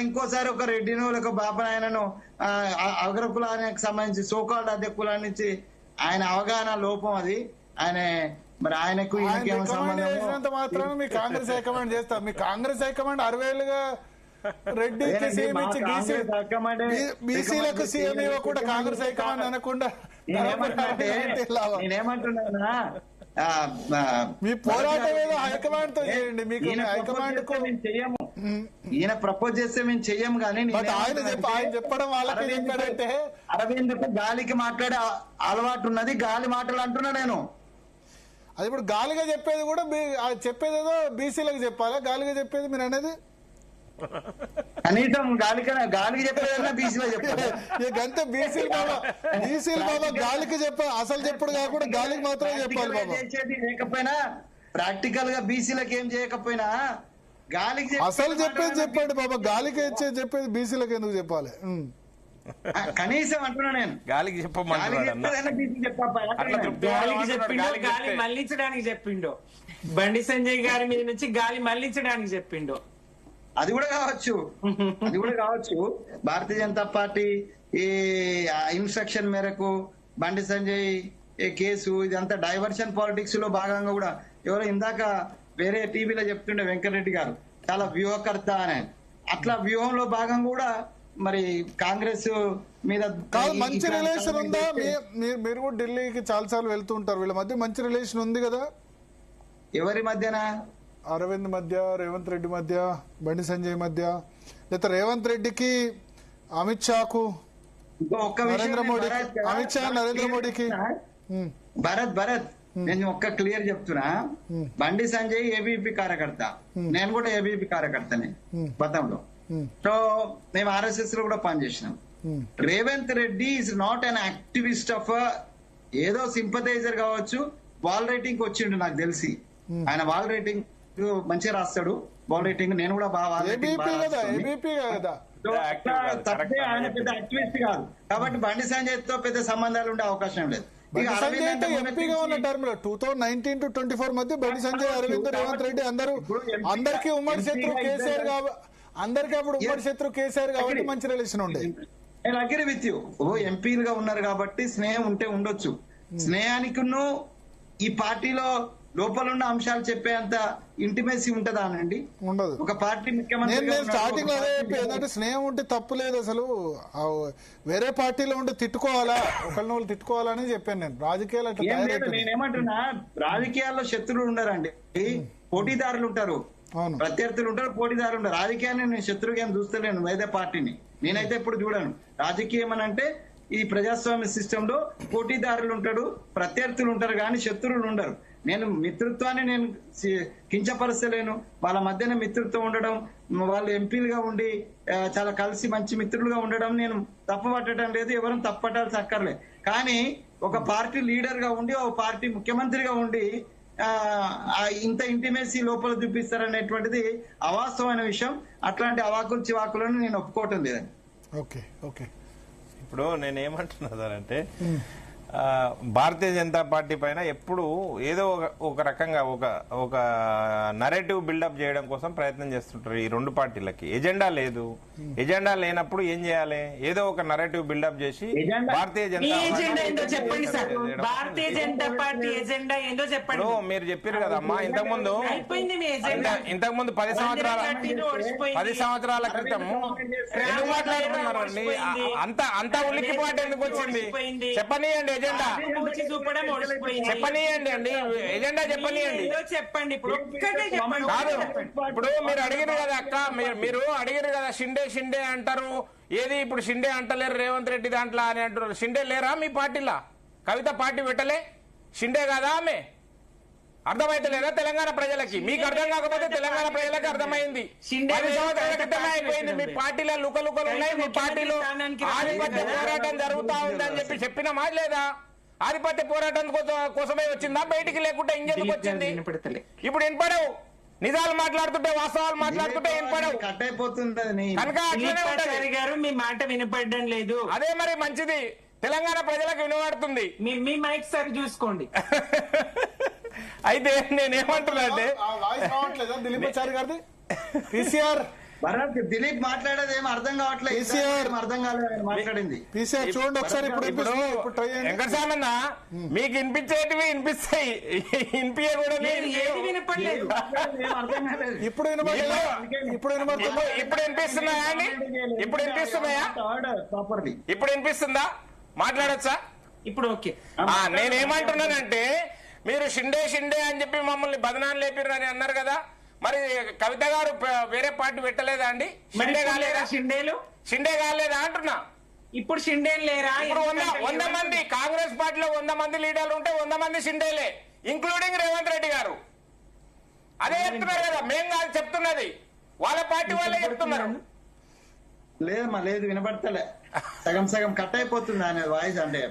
ఇంకోసారి ఒక రెడ్డినో లేక బాపనాయనను అగ్రకులానికి సంబంధించి సోకాల్డ్ అద్దె కులాన్ని నుంచి ఆయన అవగాహన లోపం అది. ఆయన మరి ఆయనకు మాత్రం మీ కాంగ్రెస్ హైకమాండ్ చేస్తాం. మీ కాంగ్రెస్ హైకమాండ్ 60 ఏళ్ళుగా రెడ్డికి సీఎం ఇచ్చి బీసీలకు సీఎం ఇవ్వకుండా కాంగ్రెస్ హైకమాండ్ అనకుండా నేనేమంటున్నా, మీ పోరాటం ఏదో హైకమాండ్ తో చేయండి. మీకు హైకమాండ్ చెయ్యము, ఈయన ప్రపోజ్ చేస్తే మేము చెయ్యము. కానీ ఆయన చెప్పడం వాళ్ళకి ఏంటంటే అరవింద్కు గాలికి మాట్లాడే అలవాటు ఉన్నది, గాలి మాటలు అంటున్నా నేను. అది ఇప్పుడు గాలిగా చెప్పేది కూడా చెప్పేది ఏదో బీసీలకు చెప్పాలా? గాలిగా చెప్పేది మీరు అనేది కనీసం గాలికి చెప్పేదన్నా బీసీలో చెప్పాలి. గంతే బీసీలు బాబా గాలికి అసలు చెప్పుడు కాకుండా గాలికి మాత్రమే చెప్పాలి బాబా. చేసేది లేకపోయినా ప్రాక్టికల్ గా బీసీలకు ఏం చేయకపోయినా గాలికి అసలు చెప్పేది చెప్పండి బాబా. గాలికి చెప్పేది బీసీలకు ఎందుకు చెప్పాలి? కనీసం అంటున్నా నేను గాలికి గాలి మళ్లించడానికి చెప్పిండో, బండి సంజయ్ గారి మీద నుంచి గాలి మళ్లించడానికి చెప్పిండో. అది కూడా కావచ్చు. భారతీయ జనతా పార్టీ ఈ ఇన్స్ట్రక్షన్ మేరకు బండి సంజయ్ కేసు ఇదంతా డైవర్షన్ పాలిటిక్స్ లో భాగంగా కూడా ఎవరో ఇందాక వేరే టీవీలో చెప్తుండే వెంకటరెడ్డి గారు చాలా వ్యూహకర్త అని. అట్లా వ్యూహంలో భాగంగా కూడా మరి కాంగ్రెస్ మీద మంచి రిలేషన్ ఉందా? మీరు కూడా ఢిల్లీకి చాలా సార్లు వెళ్తూ ఉంటారు. వీళ్ళ మధ్య మంచి రిలేషన్ ఉంది కదా? ఎవరి మధ్యన? అరవింద్ మధ్య, రేవంత్ రెడ్డి మధ్య, బండి సంజయ్ మధ్య, లేదా రేవంత్ రెడ్డికి అమిత్ షాకు, నరేంద్ర మోడీకి, అమిత్ షా నరేంద్ర మోడీకి. భరత్ నేను ఒక్క క్లియర్ చెప్తున్నా, బండి సంజయ్ ఏబీపీ కార్యకర్త, నేను కూడా ఏబీపీ కార్యకర్తనే గతంలో. సో మేము ఆర్ఎస్ఎస్ లో కూడా పనిచేసినాం. Revanth Reddy is not an activist of ఏదో సింపథైజర్ కావచ్చు. వాల్ రైటింగ్ వచ్చిండు నాకు తెలిసి. ఆయన వాల్ రైటింగ్ మంచిగా రాస్తాడు. వాల్ రైటింగ్ నేను కూడా బాగా ఆయన పెద్ద యాక్టివిస్ట్ కాదు కాబట్టి బండి సంజయ్ తో పెద్ద సంబంధాలు ఉండే అవకాశం లేదు. ఎంపీగా ఉన్న టర్మ్ లో 2019 to 24 మధ్య బండి సంజయ్, అరవింద్, రేవంత్ రెడ్డి అందరికీ ఉమ్మడి శత్రు కేసీఆర్ అందరికీ అప్పుడు ఉమ్మడి శత్రు కేసీఆర్ కాబట్టి మంచి రిలేషన్ ఉండే. నేను అగ్రి విత్ యూ. ఎంపీలుగా ఉన్నారు కాబట్టి స్నేహం ఉంటే ఉండొచ్చు. స్నేహానికి ఈ పార్టీలో లోపల ఉన్న అంశాలు చెప్పేంత ఇంటిమేసీ ఉంటదా అనండి? ఉండదు. ఒక పార్టీ ముఖ్యమంత్రి స్టార్టింగ్ లో అదే ఏంటంటే స్నేహం ఉంటే తప్పు లేదు. అసలు వేరే పార్టీలో ఉంటే తిట్టుకోవాలా, ఒకళ్ళని వాళ్ళు తిట్టుకోవాలని చెప్పాను నేను. రాజకీయాలు అట్లా నేనేమంటున్నా, రాజకీయాల్లో శత్రువులు ఉండరండి, పోటీదారులు ఉంటారు, ప్రత్యర్థులు ఉంటారు, పోటీదారులు ఉంటారు. రాజకీయాన్ని నేను శత్రువుగా ఏం చూస్తలేను వేరే పార్టీని. నేనైతే ఇప్పుడు చూడను. రాజకీయం అని అంటే ఈ ప్రజాస్వామ్య సిస్టమ్ లో పోటీదారులు ఉంటాడు, ప్రత్యర్థులు ఉంటారు, కానీ శత్రువులు ఉండరు. నేను మిత్రత్వాన్ని నేను కించపరచలేను. వాళ్ళ మధ్యన మిత్రత్వం ఉండడం, వాళ్ళు ఎంపీలుగా ఉండి చాలా కలిసి మంచి మిత్రులుగా ఉండడం నేను తప్పుపట్టడం లేదు, ఎవరిని తప్పుపట్టాల్సి అక్కర్లేదు. కానీ ఒక పార్టీ లీడర్ గా ఉండి, ఒక పార్టీ ముఖ్యమంత్రిగా ఉండి ఇంత ఇంటిమేసీ లోపల చూపిస్తారనేటువంటిది అవాస్తవమైన విషయం. అట్లాంటి అవాకులు చివాకులను నేను ఒప్పుకోవటం లేదండి. Okay okay. ఇప్పుడు నేనేమంటున్నా సార్ అంటే భారతీయ జనతా పార్టీ పైన ఎప్పుడు ఏదో ఒక రకంగా ఒక నరేటివ్ బిల్డప్ చేయడం కోసం ప్రయత్నం చేస్తుంటారు ఈ రెండు పార్టీలకి. ఎజెండా లేదు. ఎజెండా లేనప్పుడు ఏం చేయాలి? ఏదో ఒక నరేటివ్ బిల్డప్ చేసి భారతీయ జనతా మీరు చెప్పారు కదమ్మా ఇంతకుముందు 10 సంవత్సరాల క్రితం ఎందుకు మాట్లాడుతున్నారండి? అంత ఉలిక్కిపాటు ఎందుకు వచ్చింది? చెప్పనీయండి ఎజెండా, చెప్పనీయండి అండి, ఎజెండా చెప్పనీయండి. చెప్పండి కాదు, ఇప్పుడు మీరు అడిగారు కదా అక్క, మీరు అడిగారు కదా షిండే అంటారు. ఏది ఇప్పుడు షిండే అంటలేరు రేవంత్ రెడ్డి దాంట్లో అని అంటారు. షిండే లేరా మీ పార్టీలా? కవిత పార్టీ పెట్టలే? షిండే కాదా ఆమె? అర్థమైతే లేదా తెలంగాణ ప్రజలకి? మీకు అర్థం కాకపోతే తెలంగాణ ప్రజలకి అర్థమైంది. 10 సంవత్సరాల క్రితమే అయిపోయింది. మీ పార్టీలో లుకలు ఉన్నాయి. మీ పార్టీలో ఆధిపత్య పోరాటం జరుగుతా ఉందని చెప్పినమా లేదా? ఆధిపత్య పోరాటం కోసమే వచ్చిందా బయటికి? లేకుంటే ఇంకెందుకు వచ్చింది? ఇప్పుడు వినపడవు. నిజాలు మాట్లాడుతుంటే, వాస్తవాలు మాట్లాడుతుంటే వినపడవు. కట్ అయిపోతుంది కనుక అట్లనే ఉంటది. మీ మాట వినపడడం లేదు. అదే మరి మంచిది. తెలంగాణ ప్రజలకు వినబడుతుంది. మీ మైక్ సరి చూసుకోండి. అయితే నేనేమంటున్నా అంటే దిలీపాచారి గారిది PCR భరత్ దిలీప్ మాట్లాడేది ఏం అర్థం కావట్లేదు, కేసీఆర్ ఏం అర్థం కాలేదు ఆయన మాట్లాడింది. పీసీఆర్ చూడండి ఒకసారి ఇప్పుడు ఇప్పుడు వినిపిస్తుంది. ఇప్పుడు ట్రై చేయండి. వెంకటస్వామన్న మీకు వినిపించేటివి వినిపిస్తాయి, వినిపించే కూడా లేదు, ఏది వినపడలేదు. ఏం అర్థం కాలేదు. ఇప్పుడు వినబడుతుందా? ఇప్పుడు వినబడుతుందా? ఇప్పుడు వినిపిస్తున్నాయా అండి? ఇప్పుడు వినిపిస్తున్నాయా? ప్రాపర్లీ ఇప్పుడు వినిపిస్తుందా? మాట్లాడొచ్చా? ఇప్పుడు ఓకే. నేనేమంటున్నానంటే మీరు షిండే షిండే అని చెప్పి మమ్మల్ని బదనాలు లేపిర్రు అని అన్నారు కదా, మరి కవిత గారు వేరే పార్టీ పెట్టలేదా అండి? మరి షిండే కాలేదా? షిండేలు షిండే కాలేదా అంటున్నా. ఇప్పుడు షిండేలు లేరా? ఇప్పుడు 100 మంది కాంగ్రెస్ పార్టీలో 100 మంది లీడర్లు ఉంటే 100 మంది షిండేలే, ఇంక్లూడింగ్ రేవంత్ రెడ్డి గారు. అదే చెప్తున్నారు కదా, మేం కాదు చెప్తున్నది, వాళ్ళ పార్టీ వాళ్ళే చెప్తున్నారు. లేదమ్మా, లేదు వినపడతలే, సగం సగం కట్ అయిపోతుంది ఆయన వాయిస్. అంటే